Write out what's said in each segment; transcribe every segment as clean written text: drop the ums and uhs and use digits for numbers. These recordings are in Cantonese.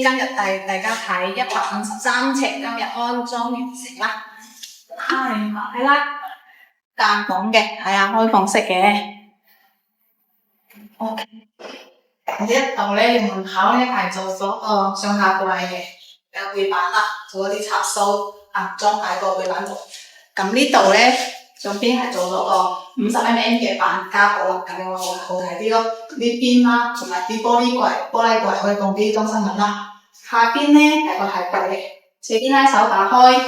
今日大家睇153尺，今日安裝完成啦。係啦，間房嘅，係啊，開放式嘅。OK， 呢一度咧門口咧係做咗個上下櫃嘅，有背板啦，做咗啲插蘇裝喺個背板度。咁呢度咧上邊係做咗個50mm 嘅板加好啦，咁樣會好睇啲咯。呢邊啦，同埋啲玻璃櫃可以放啲裝飾物啦。下邊咧係個鞋櫃嘅，這邊咧手打開，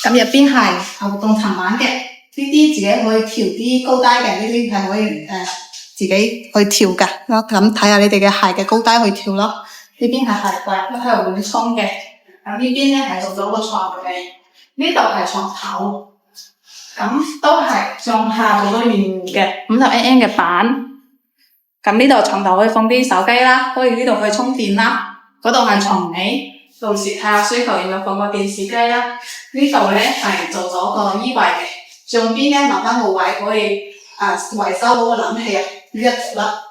咁入邊係活動層板嘅，呢啲自己可以調啲高低嘅，呢啲係可以自己去調㗎。咁睇下你哋嘅鞋嘅高低去調咯。呢邊係鞋櫃，都係緩衝嘅。咁呢邊咧係做咗個床嘅，呢度係床頭，咁都係上下做咗圓嘅50mm嘅板。咁呢度床頭可以放啲手機啦，可以呢度可以充電啦。嗰度係床尾，到時睇下需求有冇放個電視機啦。呢度咧係做咗個衣櫃嘅，上邊咧留翻個位可以維修嗰個冷氣呢一度啦。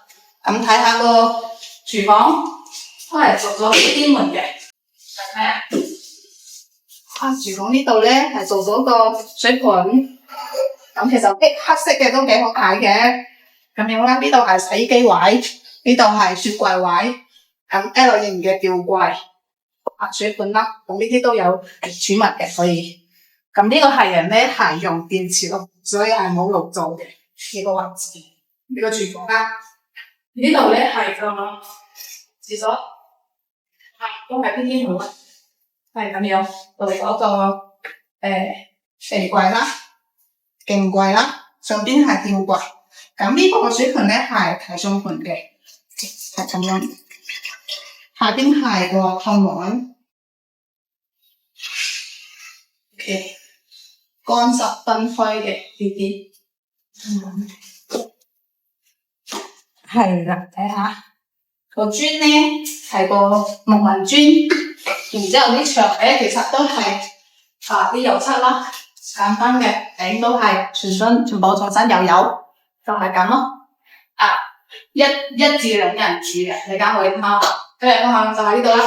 咁睇下個廚房都係做咗呢啲門嘅，係咩？廚房呢度咧係做咗個水盆，咁其實啲黑色嘅都幾好睇嘅。咁樣啦，呢度係洗衣機位，呢度係雪櫃位。咁 L 型嘅吊櫃、水盆啦，咁呢啲都有儲物嘅可以。咁呢個係人咧係用電磁爐，所以係冇爐做嘅呢個位置。呢個廚房啦，呢度咧係個廁所，都係偏好啊，係咁樣做咗個肥櫃啦、勁櫃啦，上邊係吊櫃。咁呢個水盆咧係提送盆嘅，係咁樣。下邊係個烘碗 ，OK， 乾濕分開嘅呢啲，係啦，睇下個磚咧係個木紋磚，然之後啲牆咧其實都係啲油漆啦，簡單嘅，頂都係全部重新又有，就係咁咯。一至2人住嘅，你間可以睇下。今日分享就喺呢度啦。